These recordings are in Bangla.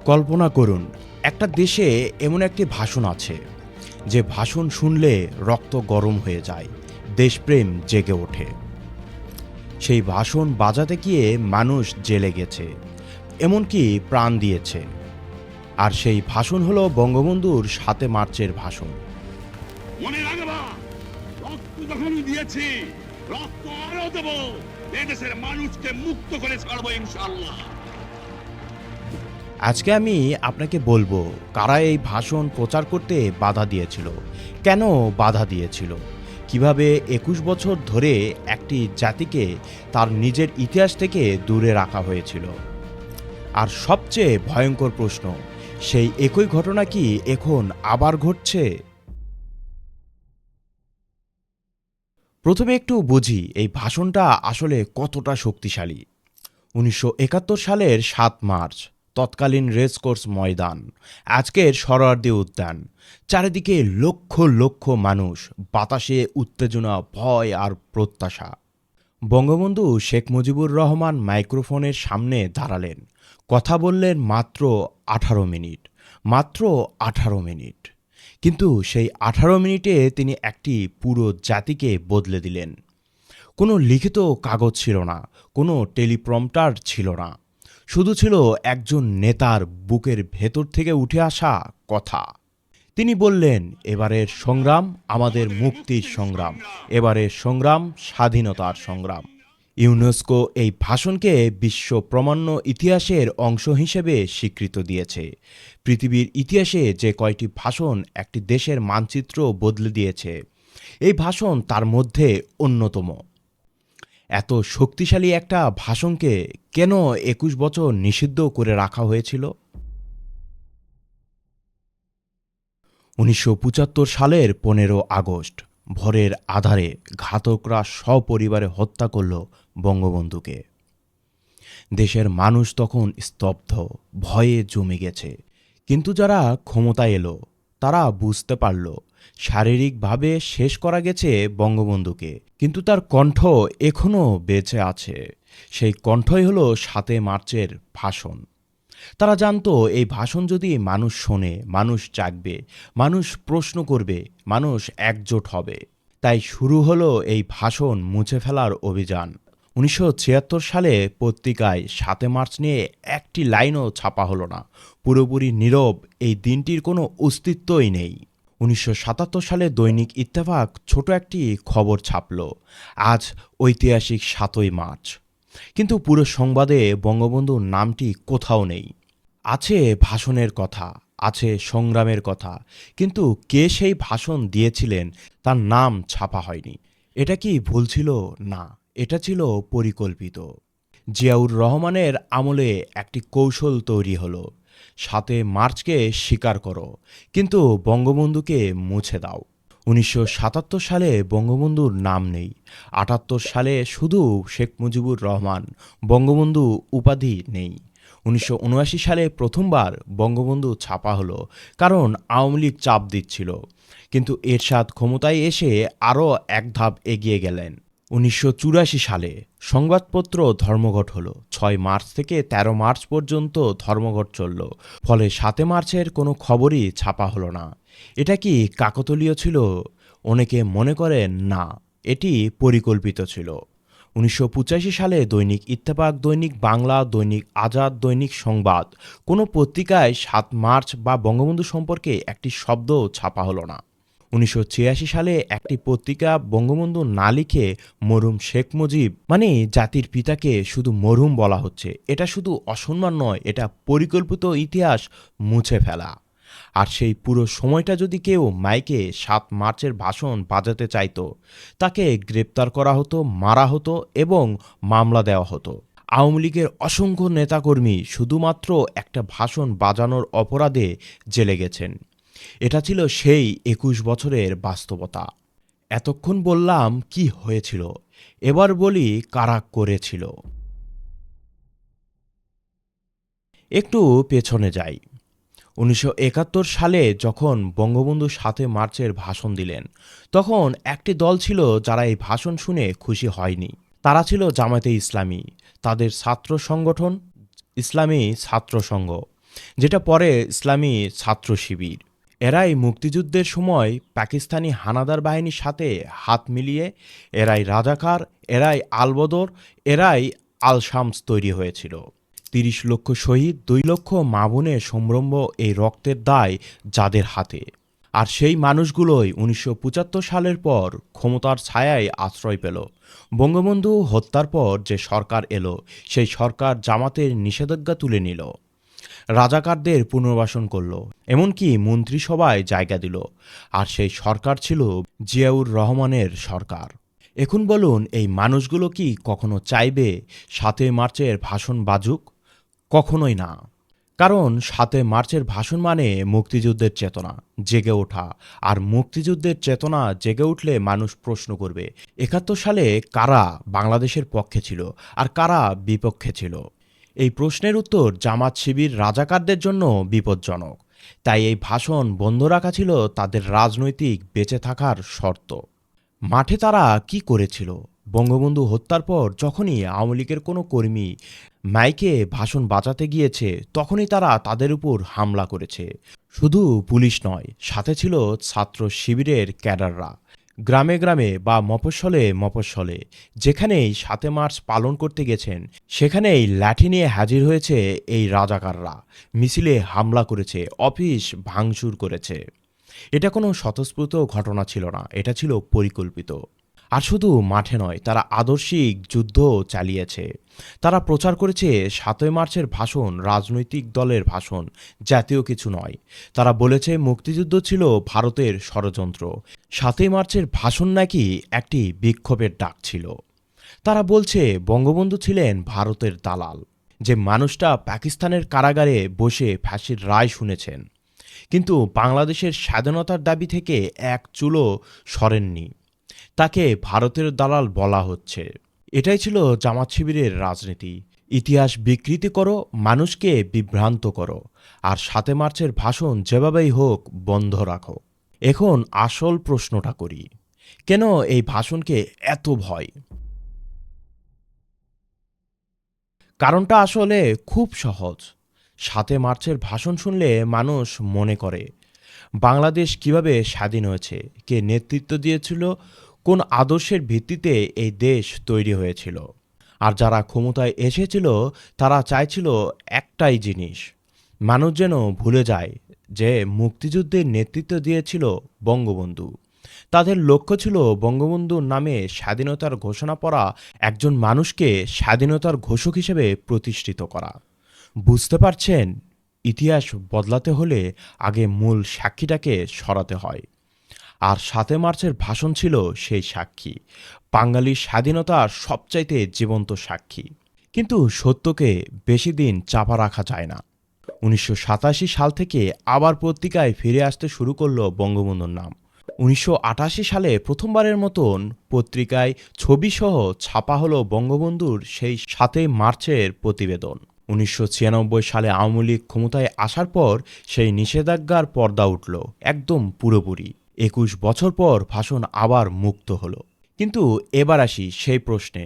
কল্পনা করুন, একটা দেশে এমন একটি ভাষণ আছে যে ভাষণ শুনলে রক্ত গরম হয়ে যায়, দেশপ্রেম জেগে ওঠে। সেই ভাষণ বাজাতে গিয়ে মানুষ জেলে গেছে, এমনকি প্রাণ দিয়েছে। আর সেই ভাষণ হলো বঙ্গবন্ধুর ৭ মার্চের ভাষণ। মনে রাখবা, রক্ত যখন দিয়েছি, রক্ত আরো দেব। এদেশের মানুষকে মুক্ত করে ছাড়বো ইনশাআল্লাহ। আজকে আমি আপনাকে বলবো কারা এই ভাষণ প্রচার করতে বাধা দিয়েছিল, কেন বাধা দিয়েছিল, কিভাবে ২১ বছর ধরে একটি জাতিকে তার নিজের ইতিহাস থেকে দূরে রাখা হয়েছিল। আর সবচেয়ে ভয়ঙ্কর প্রশ্ন, সেই একই ঘটনা কি এখন আবার ঘটছে? প্রথমে একটু বুঝি এই ভাষণটা আসলে কতটা শক্তিশালী। ১৯৭১ সালের ৭ মার্চ, তৎকালীন রেসকোর্স ময়দান, আজকের সোহরাওয়ার্দী উদ্যান। চারিদিকে লক্ষ লক্ষ মানুষ, বাতাসে উত্তেজনা, ভয় আর প্রত্যাশা। বঙ্গবন্ধু শেখ মুজিবুর রহমান মাইক্রোফোনের সামনে দাঁড়ালেন, কথা বললেন মাত্র ১৮ মিনিট। মাত্র ১৮ মিনিট। কিন্তু সেই ১৮ মিনিটে তিনি একটি পুরো জাতিকে বদলে দিলেন। কোনো লিখিত কাগজ ছিল না, কোনো টেলিপ্রম্পটার ছিল না, শুধু ছিল একজন নেতার বুকের ভেতর থেকে উঠে আসা কথা। তিনি বললেন, এবারের সংগ্রাম আমাদের মুক্তির সংগ্রাম, এবারের সংগ্রাম স্বাধীনতার সংগ্রাম। ইউনেস্কো এই ভাষণকে বিশ্ব প্রামাণ্য ইতিহাসের অংশ হিসেবে স্বীকৃত দিয়েছে। পৃথিবীর ইতিহাসে যে কয়টি ভাষণ একটি দেশের মানচিত্র বদলে দিয়েছে, এই ভাষণ তার মধ্যে অন্যতম। এত শক্তিশালী একটা ভাষণকে কেন ২১ বছর নিষিদ্ধ করে রাখা হয়েছিল? ১৯৭৫ সালের ১৫ আগস্ট ভোরের আঁধারে ঘাতকরা সপরিবারে হত্যা করল বঙ্গবন্ধুকে। দেশের মানুষ তখন স্তব্ধ, ভয়ে জমে গেছে। কিন্তু যারা ক্ষমতায় এলো তারা বুঝতে পারল শারীরিকভাবে শেষ করা গেছে বঙ্গবন্ধুকে, কিন্তু তার কণ্ঠ এখনও বেঁচে আছে। সেই কণ্ঠই হলো ৭ মার্চের ভাষণ। তারা জানতো এই ভাষণ যদি মানুষ শোনে, মানুষ জাগবে, মানুষ প্রশ্ন করবে, মানুষ একজোট হবে। তাই শুরু হলো এই ভাষণ মুছে ফেলার অভিযান। ১৯৭৬ সালে পত্রিকায় ৭ মার্চ নিয়ে একটি লাইনও ছাপা হলো না। পুরোপুরি নীরব, এই দিনটির কোনো অস্তিত্বই নেই। ১৯৭৭ সালে দৈনিক ইত্তেফাক ছোট একটি খবর ছাপল, আজ ঐতিহাসিক ৭ই মার্চ। কিন্তু পুরো সংবাদে বঙ্গবন্ধুর নামটি কোথাও নেই। আছে ভাষণের কথা, আছে সংগ্রামের কথা, কিন্তু কে সেই ভাষণ দিয়েছিলেন তার নাম ছাপা হয়নি। এটা কি ভুল ছিল? না, এটা ছিল পরিকল্পিত। জিয়াউর রহমানের আমলে একটি কৌশল তৈরি হলো, ৭ মার্চকে স্বীকার করো, কিন্তু বঙ্গবন্ধুকে মুছে দাও। ১৯৭৭ সালে বঙ্গবন্ধুর নাম নেই। ৭৮ সালে শুধু শেখ মুজিবুর রহমান, বঙ্গবন্ধু উপাধি নেই। ১৯৭৯ সালে প্রথমবার বঙ্গবন্ধু ছাপা হলো, কারণ আওয়ামী লীগ চাপ দিচ্ছিল। কিন্তু এরশাদ ক্ষমতায় এসে আরও এক ধাপ এগিয়ে গেলেন। ১৯৮৪ সালে সংবাদপত্র ধর্মঘট হলো। ৬ মার্চ থেকে ১৩ মার্চ পর্যন্ত ধর্মঘট চলল। ফলে ৭ মার্চের কোনো খবরই ছাপা হলো না। এটা কি কাকতালীয় ছিল? অনেকে মনে করেন না, এটি পরিকল্পিত ছিল। ১৯৮৫ সালে দৈনিক ইত্তেফাক, দৈনিক বাংলা, দৈনিক আজাদ, দৈনিক সংবাদ, কোনো পত্রিকায় ৭ মার্চ বা বঙ্গবন্ধু সম্পর্কে একটি শব্দও ছাপা হলো না। ১৯৮৬ সালে একটি পত্রিকা বঙ্গবন্ধু না লিখে মরহুম শেখ মুজিব, মানে জাতির পিতাকে শুধু মরহুম বলা হচ্ছে। এটা শুধু অসম্মান নয়, এটা পরিকল্পিত ইতিহাস মুছে ফেলা। আর সেই পুরো সময়টা যদি কেউ মাইকে ৭ মার্চের ভাষণ বাজাতে চাইতো, তাকে গ্রেপ্তার করা হতো, মারা হতো এবং মামলা দেওয়া হতো। আওয়ামী লীগের অসংখ্য নেতাকর্মী শুধুমাত্র একটা ভাষণ বাজানোর অপরাধে জেলে গেছেন। এটা ছিল সেই ২১ বছরের বাস্তবতা। এতক্ষণ বললাম কি হয়েছিল, এবার বলি কারা করেছিল। একটু পেছনে যাই। ১৯৭১ সালে যখন বঙ্গবন্ধু ৭ মার্চের ভাষণ দিলেন, তখন একটি দল ছিল যারা এই ভাষণ শুনে খুশি হয়নি। তারা ছিল জামায়াতে ইসলামী, তাদের ছাত্র সংগঠন ইসলামী ছাত্র সংঘ। যেটা পরে ইসলামী ছাত্র শিবির। এরাই মুক্তিযুদ্ধের সময় পাকিস্তানি হানাদার বাহিনীর সাথে হাত মিলিয়ে, এরাই রাজাকার, এরাই আলবদর, এরাই আল শামস তৈরি হয়েছিল। ৩০ লক্ষ শহীদ, ২ লক্ষ মা বোনের সম্ভ্রম, এই রক্তের দায় যাদের হাতে। আর সেই মানুষগুলোই ১৯৭৫ সালের পর ক্ষমতার ছায়ায় আশ্রয় পেল। বঙ্গবন্ধু হত্যার পর যে সরকার এলো, সেই সরকার জামাতের নিষেধাজ্ঞা তুলে নিল, রাজাকারদের পুনর্বাসন করল, এমনকি মন্ত্রিসভায় জায়গা দিল। আর সেই সরকার ছিল জিয়াউর রহমানের সরকার। এখন বলুন, এই মানুষগুলো কি কখনো চাইবে ৭ই মার্চের ভাষণ বাজুক? কখনোই না। কারণ ৭ই মার্চের ভাষণ মানে মুক্তিযুদ্ধের চেতনা জেগে ওঠা। আর মুক্তিযুদ্ধের চেতনা জেগে উঠলে মানুষ প্রশ্ন করবে, ৭১ সালে কারা বাংলাদেশের পক্ষে ছিল আর কারা বিপক্ষে ছিল? এই প্রশ্নের উত্তর জামাত শিবির রাজাকারদের জন্য বিপজ্জনক। তাই এই ভাষণ বন্ধ রাখা ছিল তাদের রাজনৈতিক বেঁচে থাকার শর্ত। মাঠে তারা কি করেছিল? বঙ্গবন্ধু হত্যার পর যখনই আওয়ামী লীগের কোনো কর্মী মাইকে ভাষণ বাজাতে গিয়েছে, তখনই তারা তাদের উপর হামলা করেছে। শুধু পুলিশ নয়, সাথে ছিল ছাত্র শিবিরের ক্যাডাররা। গ্রামে গ্রামে বা মফস্বলে যেখানেই ৭ই মার্চ পালন করতে গেছেন, সেখানেই লাঠি নিয়ে হাজির হয়েছে এই রাজাকাররা। মিছিলে হামলা করেছে, অফিস ভাঙচুর করেছে। এটা কোনো স্বতঃস্ফূর্ত ঘটনা ছিল না, এটা ছিল পরিকল্পিত। আর শুধু মাঠে নয়, তারা আদর্শিক যুদ্ধ চালিয়েছে। তারা প্রচার করেছে ৭ই মার্চের ভাষণ রাজনৈতিক দলের ভাষণ, জাতীয় কিছু নয়। তারা বলেছে মুক্তিযুদ্ধ ছিল ভারতের ষড়যন্ত্র। ৭ই মার্চের ভাষণ নাকি একটি বিক্ষোভের ডাক ছিল। তারা বলছে বঙ্গবন্ধু ছিলেন ভারতের দালাল, যে মানুষটা পাকিস্তানের কারাগারে বসে ফাঁসির রায় শুনেছেন, কিন্তু বাংলাদেশের স্বাধীনতার দাবি থেকে এক চুলও সরেননি। তাকে ভারতের দালাল বলা হচ্ছে। এটাই ছিল জামাত শিবিরের রাজনীতি। ইতিহাস বিকৃতি করো, মানুষকে বিভ্রান্ত করো, আর ৭ই মার্চের ভাষণ যেভাবেই হোক বন্ধ রাখো। এখন আসল প্রশ্নটা করি, কেন এই ভাষণকে এত ভয়? কারণটা আসলে খুব সহজ। ৭ই মার্চের ভাষণ শুনলে মানুষ মনে করে বাংলাদেশ কিভাবে স্বাধীন হয়েছে, কে নেতৃত্ব দিয়েছিল, কোন আদর্শের ভিত্তিতে এই দেশ তৈরি হয়েছিল। আর যারা ক্ষমতায় এসেছিল তারা চাইছিল একটাই জিনিস, মানুষ যেন ভুলে যায় যে মুক্তিযুদ্ধের নেতৃত্ব দিয়েছিল বঙ্গবন্ধু। তাদের লক্ষ্য ছিল বঙ্গবন্ধুর নামে স্বাধীনতার ঘোষণা পড়া একজন মানুষকে স্বাধীনতার ঘোষক হিসেবে প্রতিষ্ঠিত করা। বুঝতে পারছেন, ইতিহাস বদলাতে হলে আগে মূল সাক্ষীটাকে সরাতে হয়। আর ৭ই মার্চের ভাষণ ছিল সেই সাক্ষী, বাঙালির স্বাধীনতার সবচাইতে জীবন্ত সাক্ষী। কিন্তু সত্যকে বেশি দিন চাপা রাখা যায় না। ১৯৮৭ সাল থেকে আবার পত্রিকায় ফিরে আসতে শুরু করলো বঙ্গবন্ধুর নাম। ১৯৮৮ সালে প্রথমবারের মতন পত্রিকায় ছবিসহ ছাপা হলো বঙ্গবন্ধুর সেই ৭ই মার্চের প্রতিবেদন। ১৯৯৬ সালে আওয়ামী লীগ ক্ষমতায় আসার পর সেই নিষেধাজ্ঞার পর্দা উঠল একদম পুরোপুরি। ২১ বছর পর ভাষণ আবার মুক্ত হলো। কিন্তু এবার আসি সেই প্রশ্নে,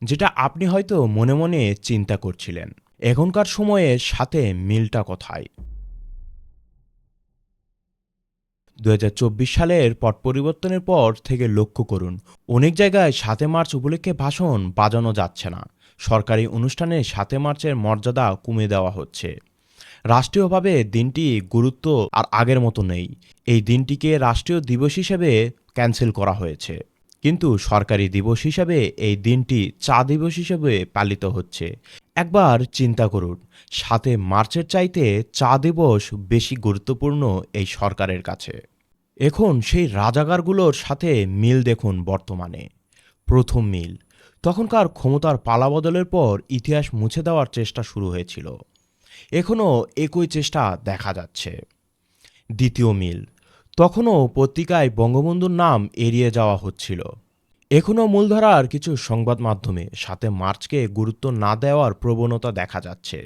যেটা আপনি হয়তো মনে মনে চিন্তা করছিলেন, এখনকার সময়ের সাথে মিলটা কোথায়? ২০২৪ সালের পট পরিবর্তনের পর থেকে লক্ষ্য করুন, অনেক জায়গায় ৭ই মার্চ উপলক্ষে ভাষণ বাজানো যাচ্ছে না। সরকারি অনুষ্ঠানে ৭ই মার্চের মর্যাদা কমিয়ে দেওয়া হচ্ছে। রাষ্ট্রীয়ভাবে দিনটি গুরুত্ব আর আগের মতো নেই। এই দিনটিকে রাষ্ট্রীয় দিবস হিসেবে ক্যান্সেল করা হয়েছে, কিন্তু সরকারি দিবস হিসাবে এই দিনটি চা দিবস হিসেবে পালিত হচ্ছে। একবার চিন্তা করুন, ৭ই মার্চের চাইতে চা দিবস বেশি গুরুত্বপূর্ণ এই সরকারের কাছে। এখন সেই রাজাকারগুলোর সাথে মিল দেখুন বর্তমানে। প্রথম মিল, তখনকার ক্ষমতার পালাবদলের পর ইতিহাস মুছে দেওয়ার চেষ্টা শুরু হয়েছিল। এখনও একই চেষ্টা দেখা যাচ্ছে। দ্বিতীয় মিল, তখনও পত্রিকায় বঙ্গবন্ধুর নাম এড়িয়ে যাওয়া হচ্ছিল। এখনও মূলধারার কিছু সংবাদ মাধ্যমে ৭ই মার্চকে গুরুত্ব না দেওয়ার প্রবণতা দেখা যাচ্ছে।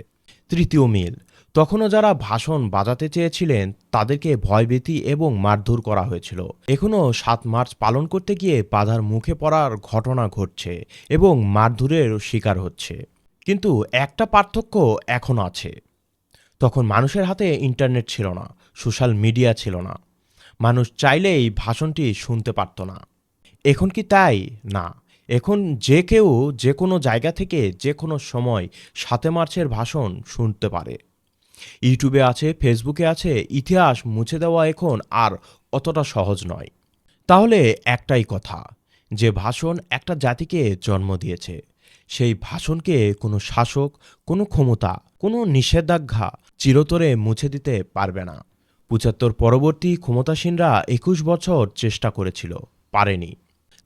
তৃতীয় মিল, তখনও যারা ভাষণ বাজাতে চেয়েছিলেন তাদেরকে ভয়ভীতি এবং মারধর করা হয়েছিল। এখনও ৭ মার্চ পালন করতে গিয়ে বাধার মুখে পড়ার ঘটনা ঘটছে এবং মারধরের শিকার হচ্ছে। কিন্তু একটা পার্থক্য এখনও আছে, তখন মানুষের হাতে ইন্টারনেট ছিল না, সোশ্যাল মিডিয়া ছিল না, মানুষ চাইলেই ভাষণটি শুনতে পারত না। এখন কি তাই? না। এখন যে কেউ যে কোনো জায়গা থেকে যে কোনো সময় ৭ মার্চের ভাষণ শুনতে পারে। ইউটিউবে আছে, ফেসবুকে আছে, ইতিহাস মুছে দেওয়া এখন আর অতটা সহজ নয়। তাহলে একটাই কথা, যে ভাষণ একটা জাতিকে জন্ম দিয়েছে, সেই ভাষণকে কোনো শাসক, কোনো ক্ষমতা, কোনো নিষেধাজ্ঞা চিরতরে মুছে দিতে পারবে না। ৭৫ পরবর্তী ক্ষমতাসীনরা ২১ বছর চেষ্টা করেছিল, পারেনি।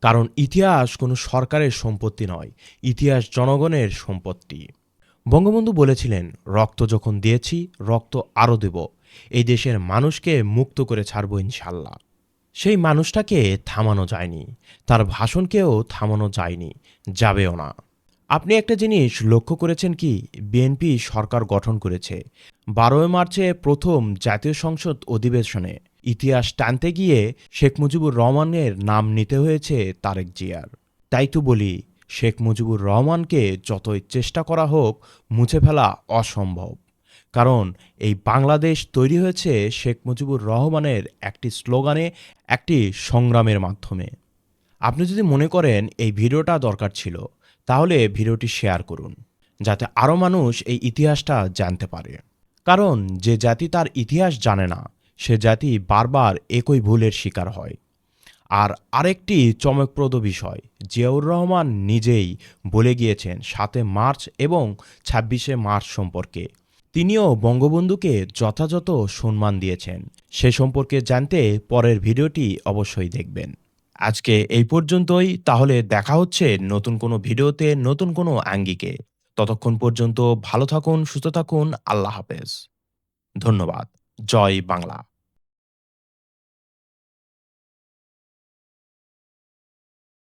কারণ ইতিহাস কোনো সরকারের সম্পত্তি নয়, ইতিহাস জনগণের সম্পত্তি। বঙ্গবন্ধু বলেছিলেন, রক্ত যখন দিয়েছি, রক্ত আরও দেব, এই দেশের মানুষকে মুক্ত করে ছাড়ব ইনশাল্লাহ। সেই মানুষটাকে থামানো যায়নি, তার ভাষণকেও থামানো যায়নি, যাবেও না। আপনি একটা জিনিস লক্ষ্য করেছেন কি? বিএনপি সরকার গঠন করেছে ১২ মার্চে প্রথম জাতীয় সংসদ অধিবেশনে। ইতিহাস টানতে গিয়ে শেখ মুজিবুর রহমানের নাম নিতে হয়েছে তারেক জিয়ার। তাই তো বলি, শেখ মুজিবুর রহমানকে যতই চেষ্টা করা হোক, মুছে ফেলা অসম্ভব। কারণ এই বাংলাদেশ তৈরি হয়েছে শেখ মুজিবুর রহমানের একটি স্লোগানে, একটি সংগ্রামের মাধ্যমে। আপনি যদি মনে করেন এই ভিডিওটা দরকার ছিল, তাহলে ভিডিওটি শেয়ার করুন, যাতে আরও মানুষ এই ইতিহাসটা জানতে পারে। কারণ যে জাতি তার ইতিহাস জানে না, সে জাতি বারবার একই ভুলের শিকার হয়। আর আরেকটি চমকপ্রদ বিষয়, জিয়াউর রহমান নিজেই বলে গিয়েছেন ৭ মার্চ এবং ২৬শে মার্চ সম্পর্কে। তিনিও বঙ্গবন্ধুকে যথাযথ সম্মান দিয়েছেন। সে সম্পর্কে জানতে পরের ভিডিওটি অবশ্যই দেখবেন। আজকে এই পর্যন্তই। তাহলে দেখা হচ্ছে নতুন কোনো ভিডিওতে, নতুন কোনো আঙ্গিকে। ততক্ষণ পর্যন্ত ভালো থাকুন, সুস্থ থাকুন। আল্লাহ হাফেজ। ধন্যবাদ। জয় বাংলা।